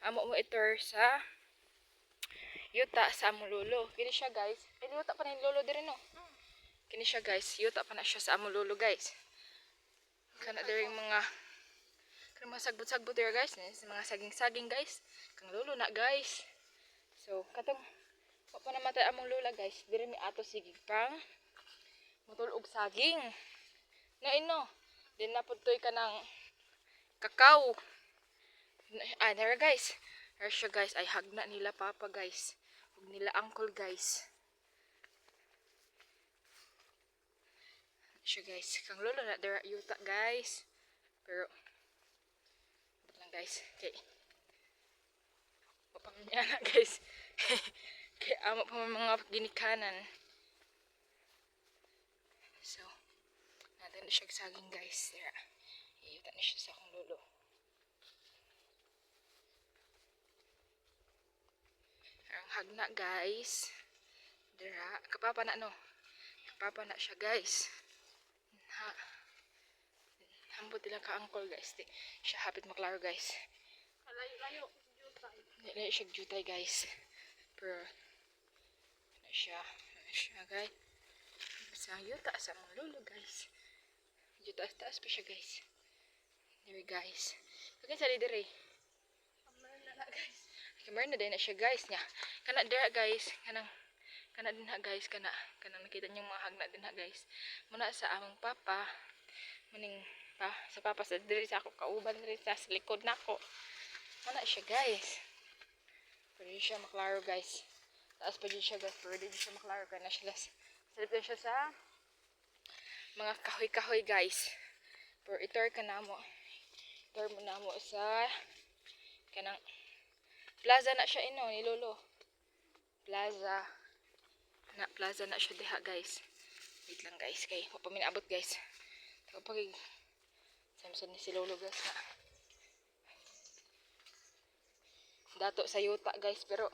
amo mo itor sa yuta sa among lolo. Kini siya guys. Ay yuta pa ni lolo diri no. Kini siya guys, yuta pa na siya sa among lolo guys. Kana diri mga sagbot-sagbot diri guys, mga saging-saging guys. Kang lolo na guys. So katong wa pa namatay among lola guys. Diri mi ato sige pang mutulog saging. Na ino. Din napudtoy ka ng kakao. Ah, there guys. There siya guys. Ay hagna nila papa guys. Ug nila uncle guys. Siya guys. Kang lolo na there yuta guys. Pero lang guys. Okay. Papamilya na guys. Kaya amo pa mga ginikanan. So, natin na siya saging guys. There. Iyuta na siya sa akong lolo. Ang hagna guys. Dira. Kapapa na no. Kapapa na siya guys. Ha. Hambot nila ka uncle guys. Di. Siya hapit maklaro guys. Layo-layo. Jutay. Layo siya jutay guys. Pero ano siya guys. Sa yuta sa mga lolo guys. Yuta taas pa siya guys. There guys. Pagka sa lidere. Kamar na guys. Kamar na din na siya guys niya. Kana dira guys. Kana din ha guys. Kana nakita niyong mga hagna din ha guys. Muna sa among papa. Muning pa sa papa sa diri sa ako kauban diri sa likod nako. Muna siya guys. Pwede siya maklaro guys. Taas pa din siya guys. Pwede siya maklaro kaya na siya. Salip din siya sa mga kahoy-kahoy guys. Pero itor ka na mo. Itor mo na mo sa kanang plaza na siya ino ni lolo. Plaza na siya diha guys. Wait lang guys kay mapaminaabot guys. Kapag samson ni si lolo guys na dato sa yuta guys pero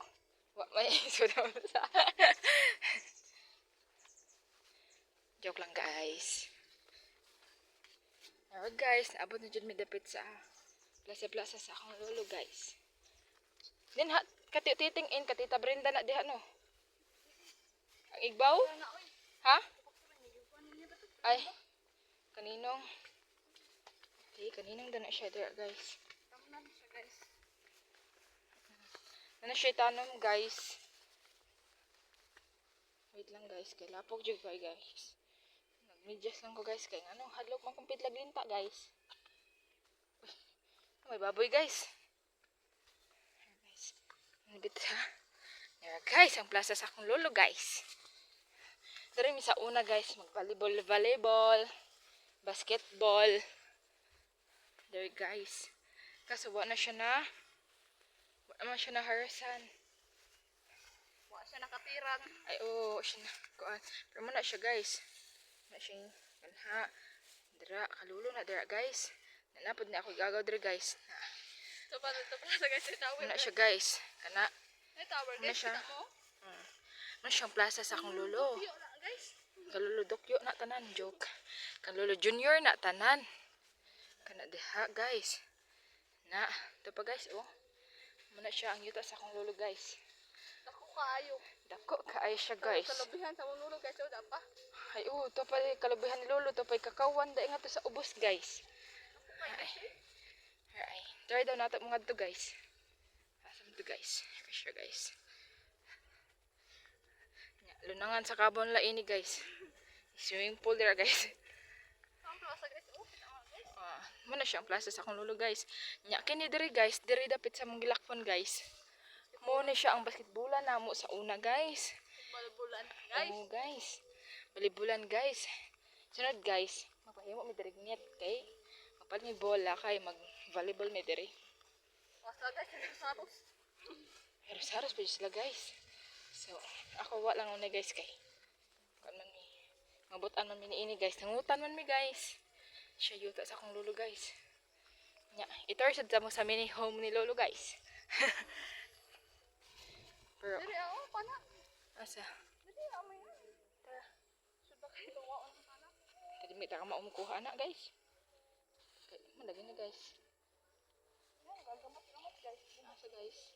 may sudaw sa joke lang guys. Alright guys, naabot na dyan may dapit sa plaza sa akong lolo guys. Din ha, katiting in katita Brenda na diha no. Ang igbaw? Ha? Ay, kaninong? Okay, kaninong dana siya there guys. Tamnan siya guys. Ano siya tanom guys. Wait lang guys, kay lapok jud ko guys. Nagmedyas lang ko guys kay ano hadlok man kumpit laglinta guys. Uy, may baboy guys. Guys. Nabit ha. There guys, ang plaza sa akong lolo guys. Dari mi sa una guys, mag-volleyball, basketball. There guys. Kaso wa naman siya na harasan. Wa siya nakapirang. Ay oo, siya na. Kuan. Pero muna siya guys. Na siya kanha. Dira, kalulo na dira guys. Nanapod na ako gagaw dira guys. So pa sa guys sa tower. Muna siya guys. Kana. Ay tower Muna guys siya. kita mo. Muna siyang plaza sa akong lolo. Yo na guys. Kalolo dokyo na tanan. Joke. Kalolo junior na tanan. Kana diha guys. Na. Ito pa guys oh. Muna siya ang yuta sa akong lolo guys. Dako kaayo. Dako kaayo siya guys. Kalabihan sa mga nulo guys. O pa. Ay oo, ito pa kalabihan ni lolo. Ito pa kakawan. Dahil nga to sa ubos guys. Ay. Ay. Try daw nato mga to guys. Asam to guys. Here siya guys. Lunangan sa kabon la ini guys. Swimming pool there guys. Ang plaza guys. Oh, kita mo guys. Muna siya ang plaza sa akong lolo guys. Nya kini diri guys, diri dapit sa mong gilakpon guys. Mo na siya ang basketbola namo sa una guys. Balbulan guys. Oo guys. Balibulan guys. Sunod guys, magpahimo mi diri net kay kapag may bola kay mag volleyball mi diri. Wasa guys, saros. Pero saros pa sila guys. So, ako wa lang una guys kay. Kan man mi. Mabutan man mi ini guys. Nangutan man mi guys. Siya yuta sa akong lolo guys. Nya, itor sad sa mo sa mini home ni lolo guys. Pero Diri ako pana. asa? Diri ako may. Tara. Suba kay luwaon sa pana. Kadi mi ta ka maumukuha na guys. Kay malagi na guys. Ay, gagamot guys. Asa guys? guys.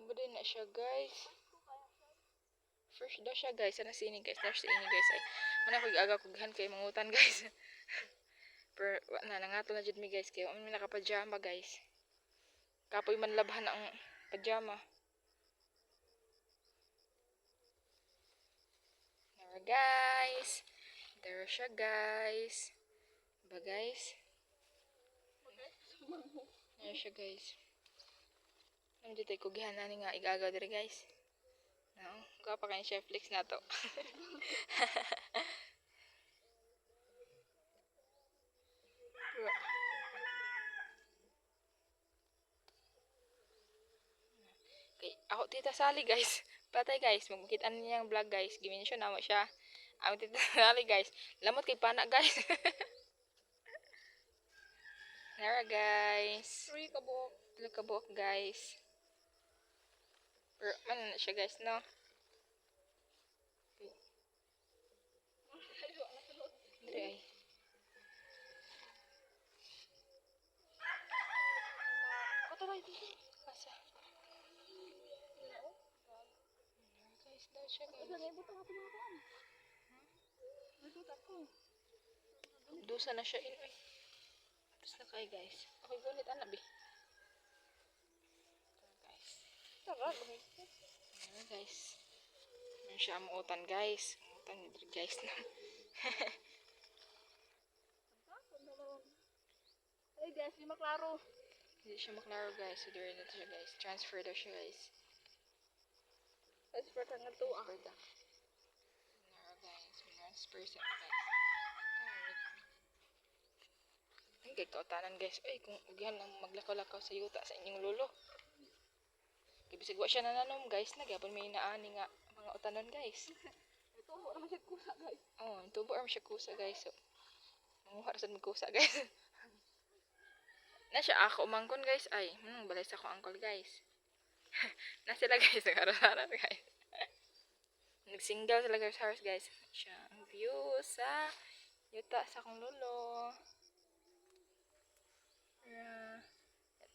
Budi na siya guys. First daw siya guys. Sana sini guys. Dash sa ini guys. Ay, mana ko aga kughan kay mangutan guys. Pero na nangato na jud mi guys kay may nakapajama guys. Kapoy man labhan ang pajama. There guys. There siya guys. Ba guys? There siya guys. Ano dito kughan na ni nga igagaw dire guys. No, gawa pa kay Chef Flix na to. Okay, ako tita Sally guys. Patay guys, magkita niya ang vlog guys. Gimension na mo siya. Ako tita Sally guys. Lamot kay pana guys. Nara guys. 3 kabuok. Look kabok guys. Pero ano na siya guys no? Dire ay. Kataray dito. Asa? Guys, daw siya guys. Ay, butang ako mga kuan. Nagtutak ko. Dusa na siya in ay. Tapos na kayo guys. Okay, gunit anabi. Guys. Tara, lumit. Ayan guys. Ayan siya amuutan guys. Amuutan guys na. Ay, guys, di maklaro. Hindi siya maklaro guys. So there na siya guys. Transfer daw siya guys. Guys, para nga to. Transfer daw. Maklaro guys. Transfer siya guys. Ay, gagkautanan guys. Ay, kung ugyan ang maglakaw-lakaw sa yuta sa inyong lolo. Ibisig wa siya nananom guys. Nagyapon may inaani nga mga utanon guys. Ito, wala masyad kusa, guys. Oh, tubo arm siya kusa guys. So, manguha ra sad mig kusa guys. Na siya ako umangkon guys. Ay, balay sa ko angkol guys. Na sila guys, nag-araw-araw guys. Nagsingaw sila guys house guys. Siya ang view sa yuta sa kong lolo. Yeah.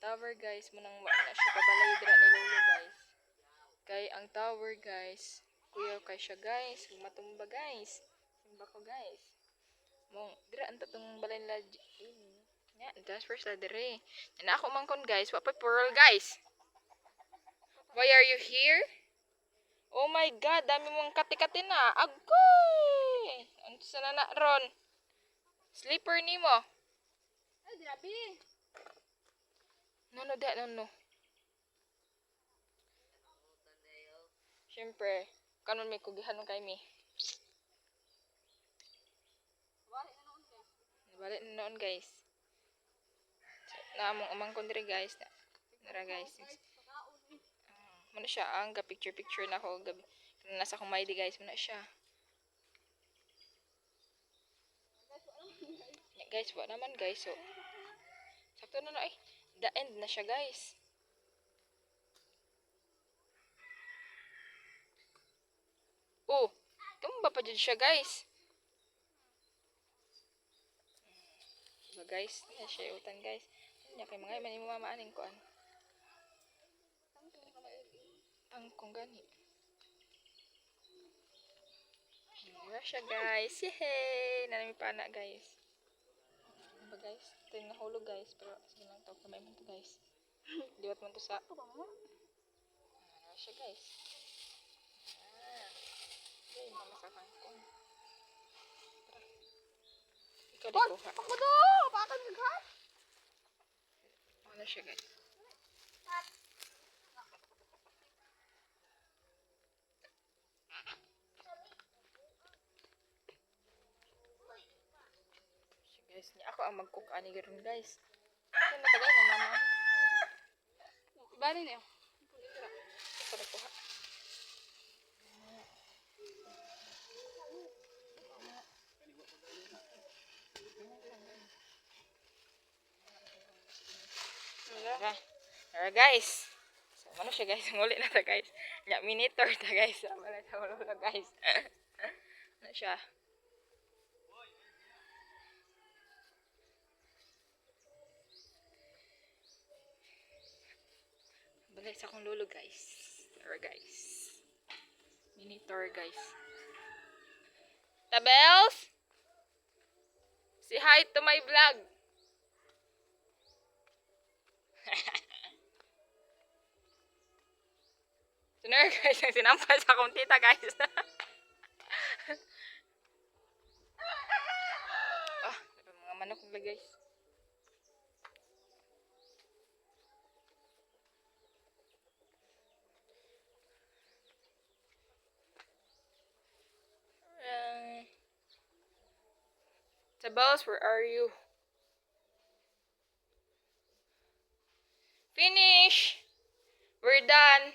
Tower guys, munang wala na siya pabalay dira ni lolo guys. Kay ang tower guys, kuya kay siya guys, matumba guys. Simba ko guys. Mong dira ang tatong balay nila. Nya, that's first la dire. Na ako mangkon guys, wa pa pearl guys. Why are you here? Oh my god, dami mong kati-kati na. Agoy! Ano sa na ron? Sleeper nimo. Ay, dinabi. No. Siyempre, kanon may kugihan ng kay mi. Wala na noon, guys. Nabalik na noon guys. Na among umangkon diri guys. Nara guys. Pagkaon, eh. Muna siya ang picture na ako gabi. Nasa akong maidi guys, muna siya. Ya, guys, wa naman guys. So, sakto na ay. The end na siya guys. Oh, tumba pa dyan siya guys. Diba guys? Yan siya utan guys. Yan kay mga iman yung mamaaning ko. Tangkong gani. Diba siya guys? Yehey! Nanami pa na guys. Diba guys? Ito yung nahulog guys. Pero sige lang ito. Kamay mo ito guys. Liwat mo ito sa... Diba siya guys? Okay, mama sa kangkong. Tara. Ikaw di kuha. Ako do! Bakit naghan? Ano siya guys? Guys, niya ako ang mag-cook ani garon guys. Ano matagal na naman? Bali na yun. Ito na kuha. Tara guys. So, ano siya guys? Nguli na ta guys. Nya minitor ta guys. Sama na sa ulo guys. Ano siya? guys akong lolo guys. Tara guys. Mini tour guys. Tabels! Say hi to my vlog. Sunar guys, ang sinampas sa akong tita guys. Ah, mga manok nila guys. Tabels, where are you? Finish! We're done!